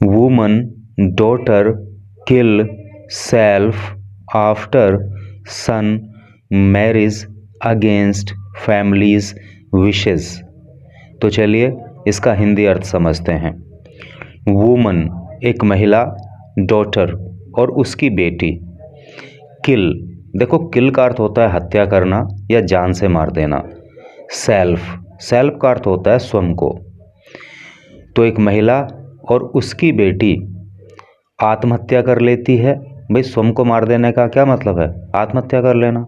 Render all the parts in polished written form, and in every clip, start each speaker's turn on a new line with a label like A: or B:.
A: Woman daughter kill self after son marriage against families wishes. तो चलिए इसका हिंदी अर्थ समझते हैं। वुमन एक महिला, डॉटर और उसकी बेटी, किल, देखो किल का अर्थ होता है हत्या करना या जान से मार देना। सेल्फ, सेल्फ का अर्थ होता है स्वयं को। तो एक महिला और उसकी बेटी आत्महत्या कर लेती है। भाई स्वयं को मार देने का क्या मतलब है? आत्महत्या कर लेना।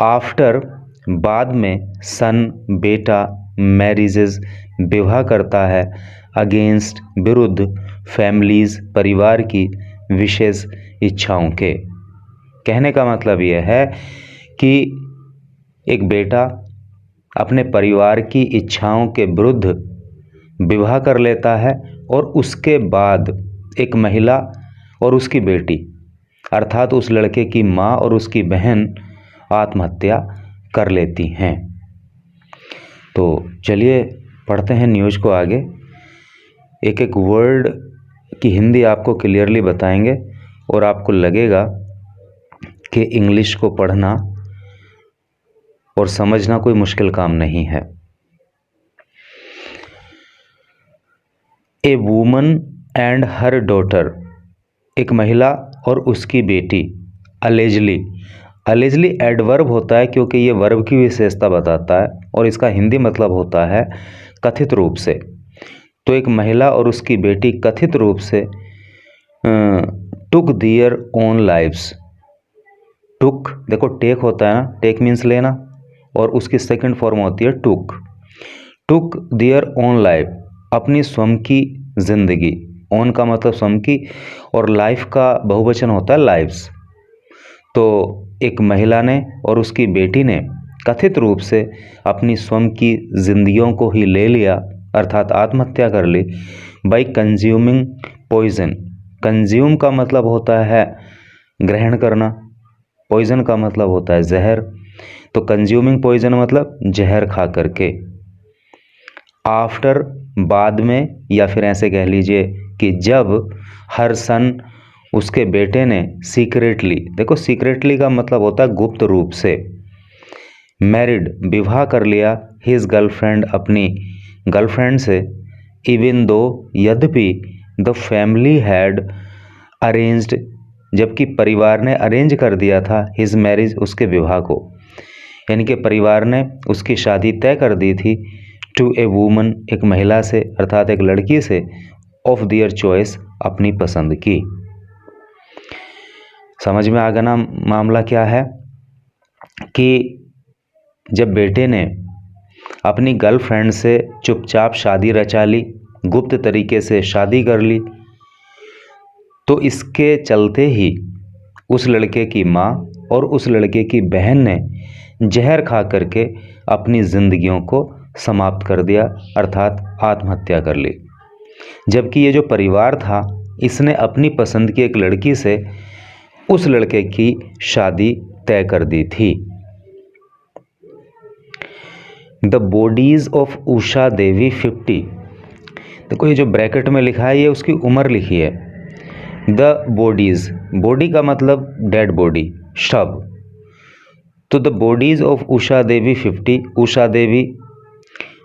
A: आफ्टर बाद में, सन बेटा, मैरिजेस विवाह करता है, अगेंस्ट विरुद्ध, फैमिलीज परिवार की, विशेष इच्छाओं के। कहने का मतलब यह है कि एक बेटा अपने परिवार की इच्छाओं के विरुद्ध विवाह कर लेता है और उसके बाद एक महिला और उसकी बेटी अर्थात उस लड़के की माँ और उसकी बहन आत्महत्या कर लेती हैं। तो चलिए पढ़ते हैं न्यूज़ को आगे। एक एक वर्ड की हिंदी आपको क्लियरली बताएंगे और आपको लगेगा कि इंग्लिश को पढ़ना और समझना कोई मुश्किल काम नहीं है। A woman and her daughter, एक महिला और उसकी बेटी, अलेजली, अलेजली एडवर्ब होता है क्योंकि ये वर्ब की विशेषता बताता है और इसका हिंदी मतलब होता है कथित रूप से। तो एक महिला और उसकी बेटी कथित रूप से टुक दियर ओन लाइव्स। टुक, देखो टेक होता है ना, टेक मीन्स लेना, और उसकी सेकंड फॉर्म होती है टुक। टुक दियर ओन लाइफ, अपनी स्वयं की जिंदगी, ओन का मतलब स्वयं की और लाइफ का बहुवचन होता है लाइव्स। तो एक महिला ने और उसकी बेटी ने कथित रूप से अपनी स्वयं की जिंदगियों को ही ले लिया अर्थात आत्महत्या कर ली बाय कंज्यूमिंग पॉइजन। कंज्यूम का मतलब होता है ग्रहण करना, पॉइजन का मतलब होता है जहर। तो कंज्यूमिंग पॉइजन मतलब जहर खा करके। आफ्टर बाद में, या फिर ऐसे कह लीजिए कि जब, हर सन उसके बेटे ने, सीक्रेटली, देखो सीक्रेटली का मतलब होता है गुप्त रूप से, मैरिड विवाह कर लिया, हिज गर्लफ्रेंड अपनी गर्लफ्रेंड से, इवन दो यद्यपि, द फैमिली हैड अरेंज्ड जबकि परिवार ने अरेंज कर दिया था, हिज मैरिज उसके विवाह को, यानी कि परिवार ने उसकी शादी तय कर दी थी, टू ए वुमन एक महिला से अर्थात एक लड़की से, ऑफ दियर चॉइस अपनी पसंद की। समझ में आ गया ना मामला क्या है कि जब बेटे ने अपनी गर्लफ्रेंड से चुपचाप शादी रचा ली, गुप्त तरीके से शादी कर ली, तो इसके चलते ही उस लड़के की माँ और उस लड़के की बहन ने जहर खा करके अपनी जिंदगियों को समाप्त कर दिया अर्थात आत्महत्या कर ली। जबकि ये जो परिवार था इसने अपनी पसंद की एक लड़की से उस लड़के की शादी तय कर दी थी। द बॉडीज ऑफ उषा देवी 50, देखो ये जो ब्रैकेट में लिखा है ये उसकी उम्र लिखी है। द बॉडीज, बॉडी का मतलब डेड बॉडी, शव। तो द बॉडीज ऑफ उषा देवी 50, उषा देवी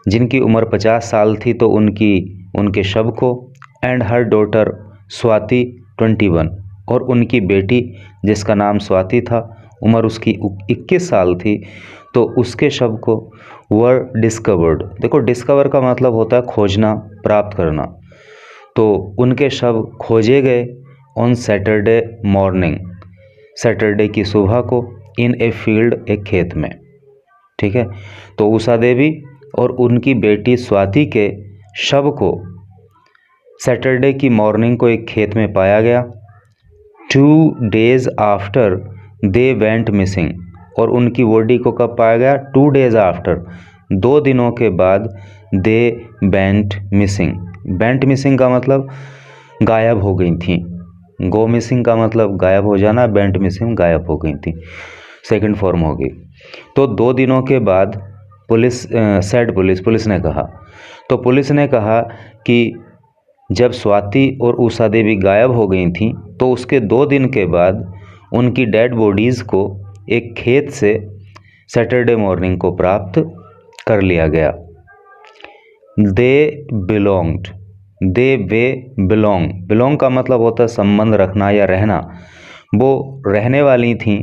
A: जिनकी उम्र 50 साल थी तो उनके शव को, एंड हर डॉटर स्वाति 21, और उनकी बेटी जिसका नाम स्वाति था, उम्र उसकी 21 साल थी तो उसके शव को, वर डिस्कवर्ड, देखो डिस्कवर का मतलब होता है खोजना, प्राप्त करना, तो उनके शव खोजे गए ऑन सैटरडे मॉर्निंग, सैटरडे की सुबह को, इन ए फील्ड एक खेत में। ठीक है, तो उषा देवी और उनकी बेटी स्वाति के शव को सैटरडे की मॉर्निंग को एक खेत में पाया गया। 2 days after they went missing, और उनकी बॉडी को कब पाया गया? 2 days आफ्टर, 2 दिनों के बाद, they went missing, went missing का मतलब गायब हो गई थी, गो मिसिंग का मतलब गायब हो जाना, वेंट मिसिंग गायब हो गई थी, सेकंड फॉर्म होगी। तो 2 दिनों के बाद पुलिस, पुलिस ने कहा, तो पुलिस ने कहा कि जब स्वाति और उषा देवी गायब हो गई थीं तो उसके 2 दिन के बाद उनकी डेड बॉडीज़ को एक खेत से सैटरडे मॉर्निंग को प्राप्त कर लिया गया। दे बिलोंग्ड, दे वे बिलोंग का मतलब होता है संबंध रखना या रहना। वो रहने वाली थीं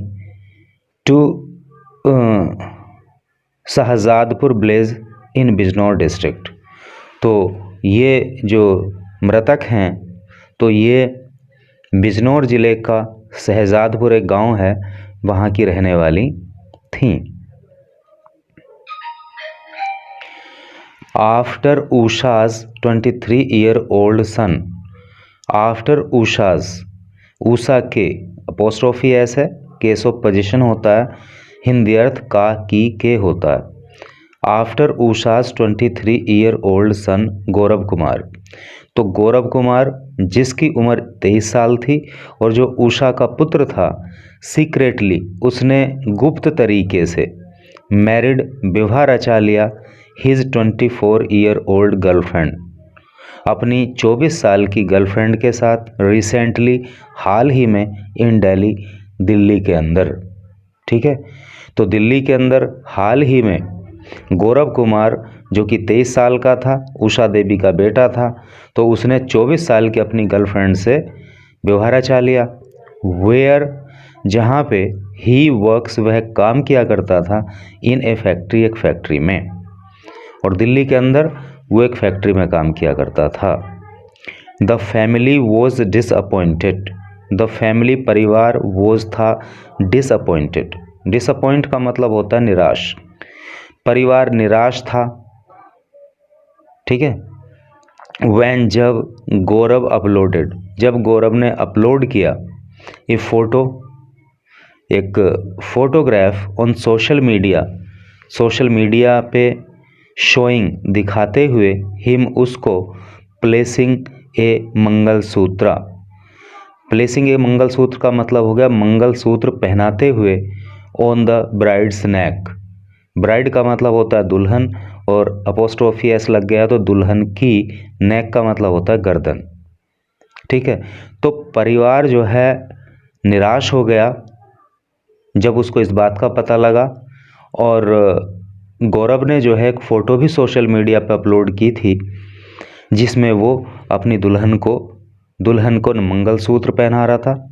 A: to Shahzadpur village in Bijnor district. तो ये जो मृतक हैं तो ये बिजनौर ज़िले का शहजादपुर एक गांव है, वहाँ की रहने वाली थीं। आफ्टर उषाज 23-year-old सन, आफ्टर उषाज, उषा के अपोस्ट्रोफी एस है, केस ऑफ पोजीशन होता है, हिंदी अर्थ का की के होता है। आफ्टर उषाज 23-year-old सन गौरव कुमार, तो गौरव कुमार जिसकी उम्र 23 साल थी और जो उषा का पुत्र था, सीक्रेटली उसने गुप्त तरीके से मैरिड विवाह रचा लिया हिज 24-year-old गर्लफ्रेंड, अपनी 24 साल की गर्लफ्रेंड के साथ रिसेंटली हाल ही में इन दिल्ली, दिल्ली के अंदर। ठीक है, तो दिल्ली के अंदर हाल ही में गौरव कुमार जो कि 23 साल का था, उषा देवी का बेटा था, तो उसने 24 साल की अपनी गर्लफ्रेंड से विवाह रचा लिया। वेयर, जहाँ पे ही वर्क्स, वह काम किया करता था, इन ए फैक्ट्री, एक फैक्ट्री में, और दिल्ली के अंदर वो एक फैक्ट्री में काम किया करता था। The family was disappointed, the family परिवार वॉज था डिसअपॉइंटेड, डिसअपॉइंट का मतलब होता है निराश, परिवार निराश था। ठीक है, वैन, जब गौरव अपलोडेड, जब गौरव ने अपलोड किया ये फ़ोटो, एक photograph on social media, social media पे शोइंग, दिखाते हुए, हिम, उसको, प्लेसिंग ए मंगलसूत्र, प्लेसिंग ए मंगलसूत्र का मतलब हो गया मंगलसूत्र पहनाते हुए, on the brides neck, bride का मतलब होता है दुल्हन और अपोस्ट्रोफी एस लग गया तो दुल्हन की, नेक का मतलब होता है गर्दन। ठीक है, तो परिवार जो है निराश हो गया जब उसको इस बात का पता लगा, और गौरव ने जो है एक फ़ोटो भी सोशल मीडिया पर अपलोड की थी जिसमें वो अपनी दुल्हन को मंगलसूत्र पहना रहा था,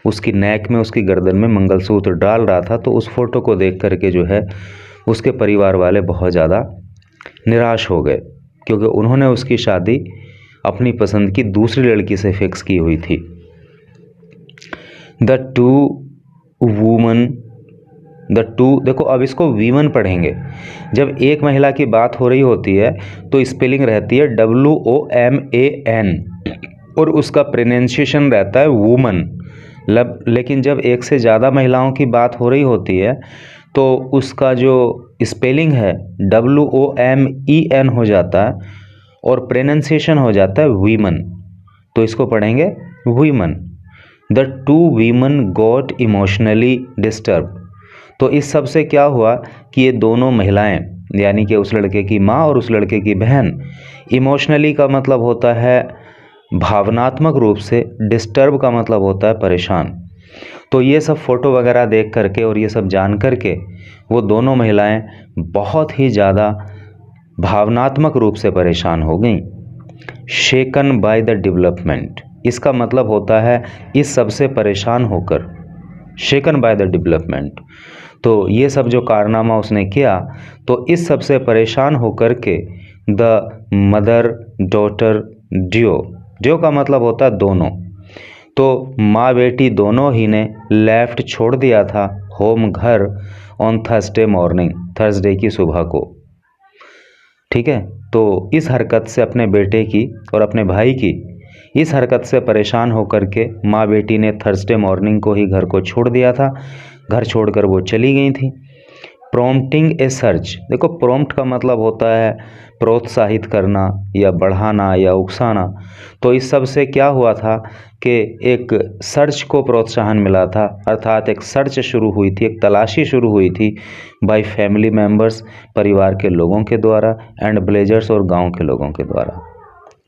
A: उसकी नेक में, उसकी गर्दन में मंगलसूत्र डाल रहा था। तो उस फोटो को देख करके जो है उसके परिवार वाले बहुत ज़्यादा निराश हो गए, क्योंकि उन्होंने उसकी शादी अपनी पसंद की दूसरी लड़की से फिक्स की हुई थी। द टू, देखो अब इसको वीमन पढ़ेंगे। जब एक महिला की बात हो रही होती है तो स्पेलिंग रहती है WOMAN और उसका प्रोनाउंसिएशन रहता है वुमन। लेकिन जब एक से ज़्यादा महिलाओं की बात हो रही होती है तो उसका जो स्पेलिंग है WOMEN हो जाता है और प्रोनाउंसिएशन हो जाता है वीमन। तो इसको पढ़ेंगे women. The two women got emotionally disturb. तो इस सब से क्या हुआ कि ये दोनों महिलाएं, यानी कि उस लड़के की माँ और उस लड़के की बहन, इमोशनली का मतलब होता है भावनात्मक रूप से, डिस्टर्ब का मतलब होता है परेशान। तो ये सब फ़ोटो वगैरह देख करके और ये सब जान करके वो दोनों महिलाएं बहुत ही ज़्यादा भावनात्मक रूप से परेशान हो गईं। शेकन बाय द डेवलपमेंट, इसका मतलब होता है इस सब से परेशान होकर, शेकन बाय द डेवलपमेंट। तो ये सब जो कारनामा उसने किया, तो इस सब से परेशान होकर के द मदर डॉटर ड्यो का मतलब होता है दोनों, तो माँ बेटी दोनों ही ने लेफ्ट, छोड़ दिया था, होम, घर, ऑन थर्सडे मॉर्निंग, थर्सडे की सुबह को। ठीक है, तो इस हरकत से अपने बेटे की और अपने भाई की इस हरकत से परेशान होकर के माँ बेटी ने थर्सडे मॉर्निंग को ही घर को छोड़ दिया था। घर छोड़कर वो चली गई थी। प्रॉम्प्टिंग ए सर्च, देखो प्रॉम्प्ट का मतलब होता है प्रोत्साहित करना या बढ़ाना या उकसाना। तो इस सब से क्या हुआ था कि एक सर्च को प्रोत्साहन मिला था, अर्थात एक सर्च शुरू हुई थी, एक तलाशी शुरू हुई थी बाय फैमिली मेंबर्स, परिवार के लोगों के द्वारा, एंड विलेजर्स और गांव के लोगों के द्वारा।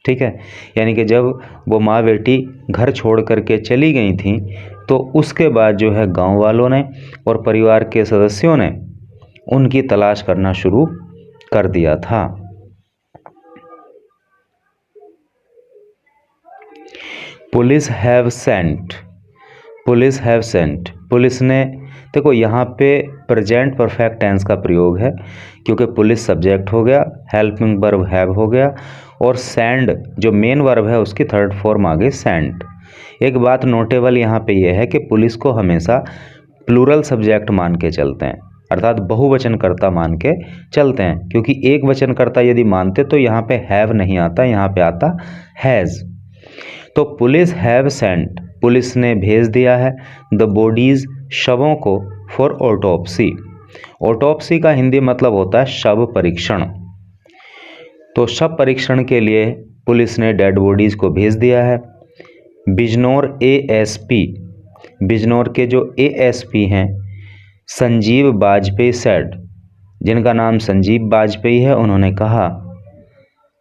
A: ठीक है, यानी कि जब वो माँ बेटी घर छोड़ करके चली गई थी तो उसके बाद जो है गांव वालों ने और परिवार के सदस्यों ने उनकी तलाश करना शुरू कर दिया था। Police have sent, police have sent, police ने, देखो यहाँ पे प्रेजेंट परफेक्ट टेंस का प्रयोग है क्योंकि पुलिस सब्जेक्ट हो गया, हेल्पिंग वर्ब हैव हो गया और सेंड जो मेन वर्ब है उसकी थर्ड फॉर्म आ गई सेंट। एक बात नोटेबल यहाँ पे ये है कि पुलिस को हमेशा प्लूरल सब्जेक्ट मान के चलते हैं, अर्थात बहुवचनकर्ता मान के चलते हैं, क्योंकि एक वचनकर्ता यदि मानते तो यहाँ पे हैव नहीं आता, यहाँ पे आता हैज़। तो पुलिस हैव सेंट, पुलिस ने भेज दिया है द बॉडीज, शवों को, फॉर ऑटोप्सी। ऑटोप्सी का हिंदी मतलब होता है शव परीक्षण। तो शव परीक्षण के लिए पुलिस ने डेड बॉडीज को भेज दिया है। बिजनौर एएसपी, बिजनौर के जो एएसपी हैं संजीव बाजपेयी सेड, जिनका नाम संजीव बाजपेयी है, उन्होंने कहा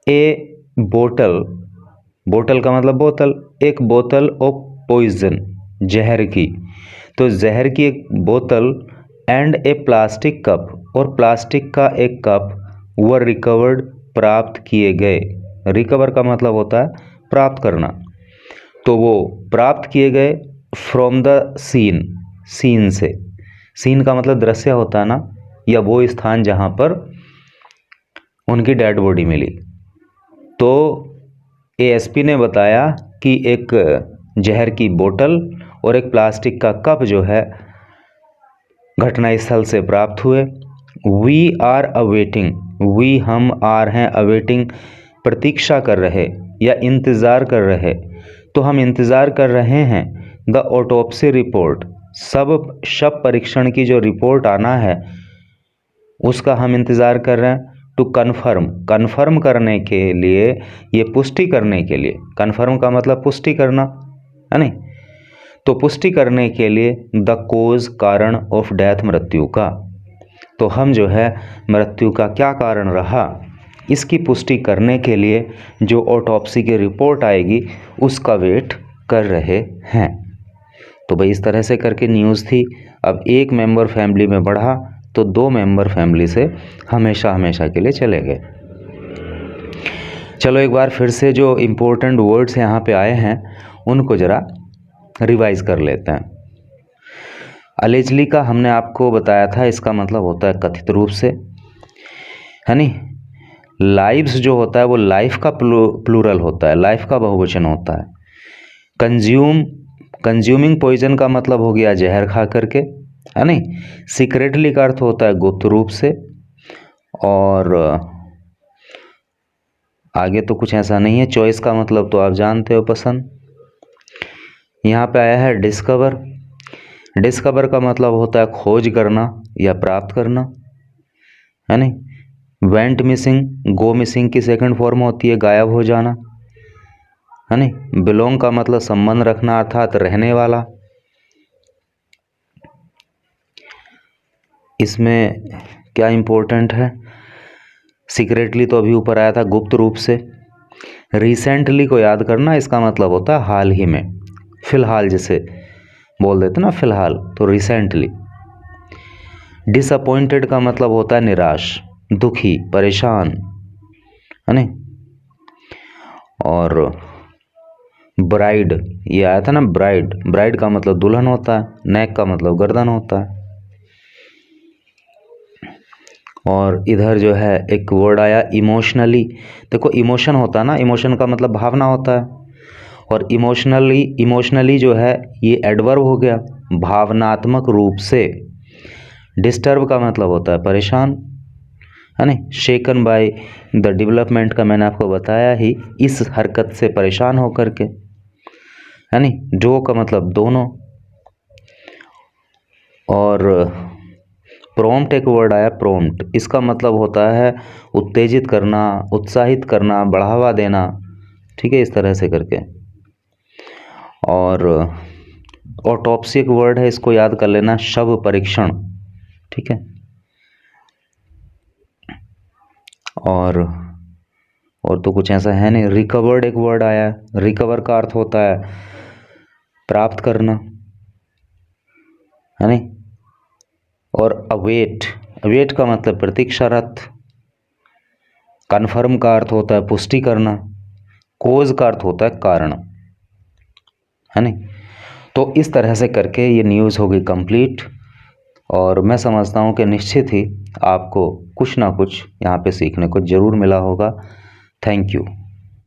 A: ए बोतल, बोतल का मतलब बोतल, एक बोतल ऑफ पॉइजन, जहर की, तो जहर की एक बोतल एंड ए प्लास्टिक कप, और प्लास्टिक का एक कप वर रिकवर्ड, प्राप्त किए गए। रिकवर का मतलब होता है प्राप्त करना, तो वो प्राप्त किए गए फ्रॉम द सीन, सीन से, सीन का मतलब दृश्य होता है ना, या वो स्थान जहाँ पर उनकी डेड बॉडी मिली। तो एएसपी ने बताया कि एक जहर की बोतल और एक प्लास्टिक का कप जो है घटनास्थल से प्राप्त हुए। वी आर अवेटिंग, वी हम आर हैं, अवेटिंग प्रतीक्षा कर रहे या इंतज़ार कर रहे, तो हम इंतज़ार कर रहे हैं द ऑटोप्सी रिपोर्ट, सब शव परीक्षण की जो रिपोर्ट आना है उसका हम इंतज़ार कर रहे हैं। टू कन्फर्म, कन्फर्म करने के लिए, ये पुष्टि करने के लिए, कन्फर्म का मतलब पुष्टि करना है नहीं, तो पुष्टि करने के लिए द कोज, कारण, ऑफ डेथ, मृत्यु का, तो हम जो है मृत्यु का क्या कारण रहा इसकी पुष्टि करने के लिए जो ऑटोप्सी की रिपोर्ट आएगी उसका वेट कर रहे हैं। तो भाई इस तरह से करके न्यूज़ थी। अब एक मेंबर फैमिली में बढ़ा तो 2 मेंबर फैमिली से हमेशा हमेशा के लिए चले गए। चलो एक बार फिर से जो इम्पोर्टेंट वर्ड्स यहाँ पे आए हैं उनको ज़रा रिवाइज कर लेते हैं। अलेजली का हमने आपको बताया था, इसका मतलब होता है कथित रूप से, है नी। लाइव्स जो होता है वो लाइफ का प्लूरल होता है, लाइफ का बहुवचन होता है। कंज्यूम, कंज्यूमिंग पॉइजन का मतलब हो गया जहर खा करके, है नहीं। सीक्रेटली का अर्थ होता है गुप्त रूप से, और आगे तो कुछ ऐसा नहीं है। चॉइस का मतलब तो आप जानते हो, पसंद। यहाँ पे आया है डिस्कवर, डिस्कवर का मतलब होता है खोज करना या प्राप्त करना, है नहीं। वेंट मिसिंग, गो मिसिंग की सेकंड फॉर्म होती है गायब हो जाना, है नहीं। बिलोंग का मतलब संबंध रखना अर्थात रहने वाला। इसमें क्या इम्पोर्टेंट है, सीक्रेटली तो अभी ऊपर आया था गुप्त रूप से। रिसेंटली को याद करना, इसका मतलब होता है हाल ही में, फिलहाल जिसे बोल देते ना फिलहाल, तो रिसेंटली। डिसअपॉइंटेड का मतलब होता है निराश, दुखी, परेशान, है नहीं। और ब्राइड, ये आया था ना ब्राइड, ब्राइड का मतलब दुल्हन होता है, नेक का मतलब गर्दन होता है। और इधर जो है एक वर्ड आया इमोशनली, देखो इमोशन होता है ना, इमोशन का मतलब भावना होता है, और इमोशनली, इमोशनली जो है ये एडवर्ब हो गया, भावनात्मक रूप से। डिस्टर्ब का मतलब होता है परेशान, है नहीं। शेकन बाय द डेवलपमेंट का मैंने आपको बताया ही, इस हरकत से परेशान होकर के, है नहीं। डो का मतलब दोनों। और प्रॉम्प्ट एक वर्ड आया प्रॉम्प्ट, इसका मतलब होता है उत्तेजित करना, उत्साहित करना, बढ़ावा देना, ठीक है, इस तरह से करके। और ऑटोप्सी एक वर्ड है, इसको याद कर लेना, शव परीक्षण, ठीक है। और और तो कुछ ऐसा है नहीं। रिकवर्ड एक वर्ड आया है, रिकवर का अर्थ होता है प्राप्त करना, है नहीं। और अवेट, अवेट का मतलब प्रतीक्षारत। कन्फर्म का अर्थ होता है पुष्टि करना। कोज का अर्थ होता है कारण, है नहीं। तो इस तरह से करके ये न्यूज़ होगी कंप्लीट, और मैं समझता हूँ कि निश्चित ही आपको कुछ ना कुछ यहाँ पे सीखने को ज़रूर मिला होगा। Thank you.